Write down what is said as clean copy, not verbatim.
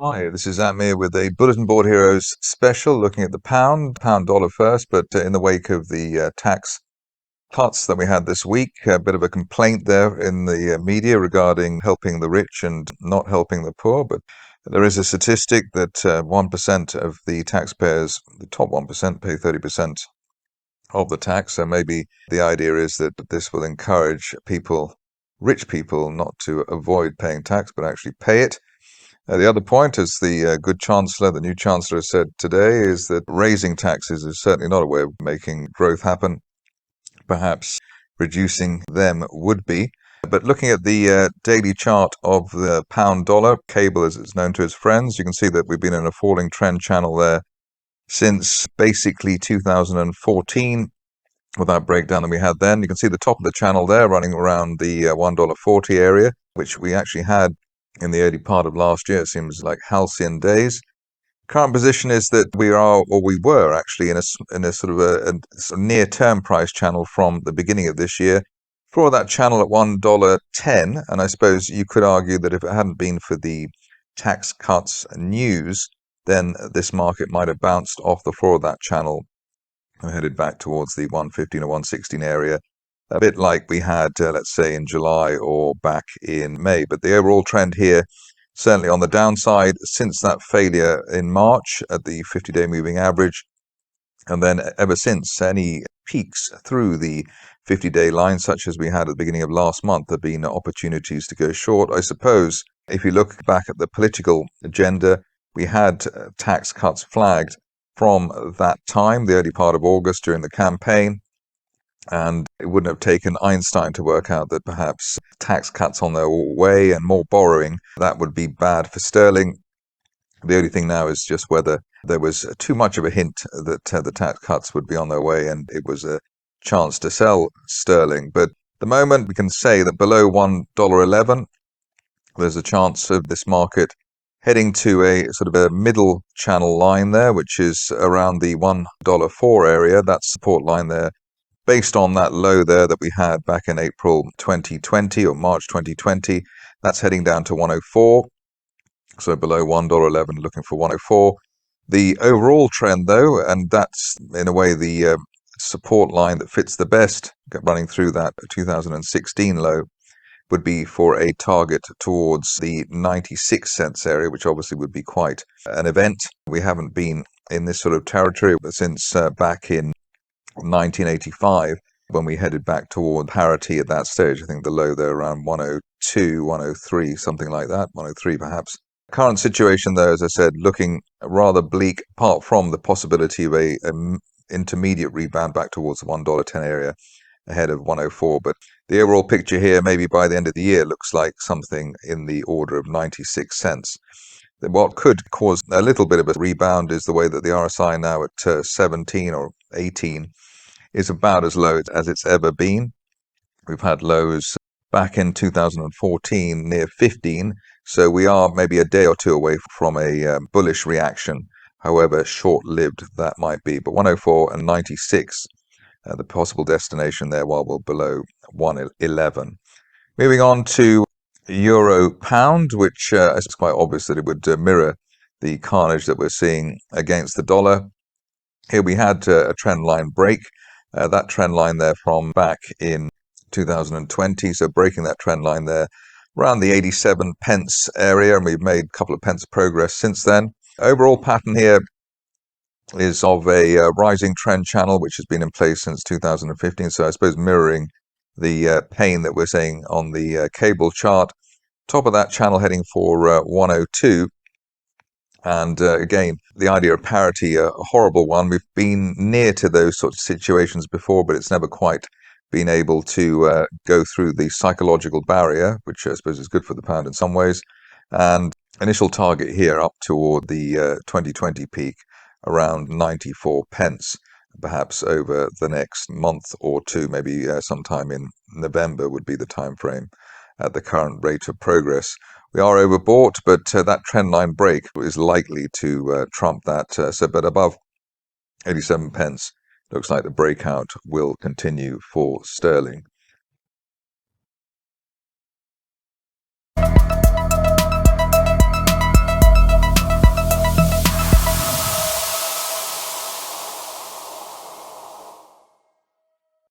Hi, this is Zak Mir with a Bulletin Board Heroes special looking at the pound dollar first, but in the wake of the tax cuts that we had this week, a bit of a complaint there in the media regarding helping the rich and not helping the poor. But there is a statistic that 1% of the taxpayers, the top 1%, pay 30% of the tax. So maybe the idea is that this will encourage people, rich people, not to avoid paying tax, but actually pay it. The other point, as the good Chancellor, the new Chancellor, said today, is that raising taxes is certainly not a way of making growth happen. Perhaps reducing them would be. But looking at the daily chart of the pound dollar, cable as it's known to its friends, you can see that we've been in a falling trend channel there since basically 2014. With that breakdown that we had then, you can see the top of the channel there running around the $1.40 area, which we actually had in the early part of last year. It seems like halcyon days. Current position is that we are, or we were actually, in a sort of a sort of near-term price channel from the beginning of this year. For that channel at $1.10, and I suppose you could argue that if it hadn't been for the tax cuts news, then this market might have bounced off the floor of that channel and headed back towards the 115 or 116 area, a bit like we had, let's say, in July or back in May. But the overall trend here, certainly on the downside, since that failure in March at the 50-day moving average, and then ever since, any peaks through the 50-day line, such as we had at the beginning of last month, have been opportunities to go short. I suppose if you look back at the political agenda, we had tax cuts flagged from that time, the early part of August during the campaign. And it wouldn't have taken Einstein to work out that perhaps tax cuts on their way and more borrowing, that would be bad for sterling. The only thing now is just whether there was too much of a hint that the tax cuts would be on their way and it was a chance to sell sterling. But at the moment, we can say that below $1.11, there's a chance of this market heading to a sort of a middle channel line there, which is around the $1.04 area. That support line there, based on that low there that we had back in April 2020 or March 2020, that's heading down to 104. So below $1.11, looking for 104. The overall trend, though, and that's in a way the support line that fits the best, running through that 2016 low, would be for a target towards the 96 cents area, which obviously would be quite an event. We haven't been in this sort of territory since back in 1985, when we headed back toward parity at that stage. I think the low there around 102, 103, something like that, 103 perhaps. Current situation, though, as I said, looking rather bleak, apart from the possibility of a intermediate rebound back towards the $1.10 area ahead of 104. But the overall picture here, maybe by the end of the year, looks like something in the order of 96 cents. What could cause a little bit of a rebound is the way that the RSI now at 17 or 18 is about as low as it's ever been. We've had lows back in 2014 near 15, so we are maybe a day or two away from a bullish reaction, however short-lived that might be. But 104 and 96, the possible destination there, while we're below 111. Moving on to euro pound, which it's quite obvious that it would mirror the carnage that we're seeing against the dollar. Here we had a trend line break. That trend line there from back in 2020, so breaking that trend line there around the 87 pence area, and we've made a couple of pence progress since then. Overall pattern here is of a rising trend channel, which has been in place since 2015, so I suppose mirroring the pain that we're seeing on the cable chart. Top of that channel heading for 102. And again, the idea of parity, a horrible one. We've been near to those sorts of situations before, but it's never quite been able to go through the psychological barrier, which I suppose is good for the pound in some ways. And initial target here up toward the 2020 peak, around 94 pence, perhaps over the next month or two, maybe sometime in November would be the time frame at the current rate of progress. We are overbought, but that trend line break is likely to trump that. But above 87 pence, looks like the breakout will continue for sterling.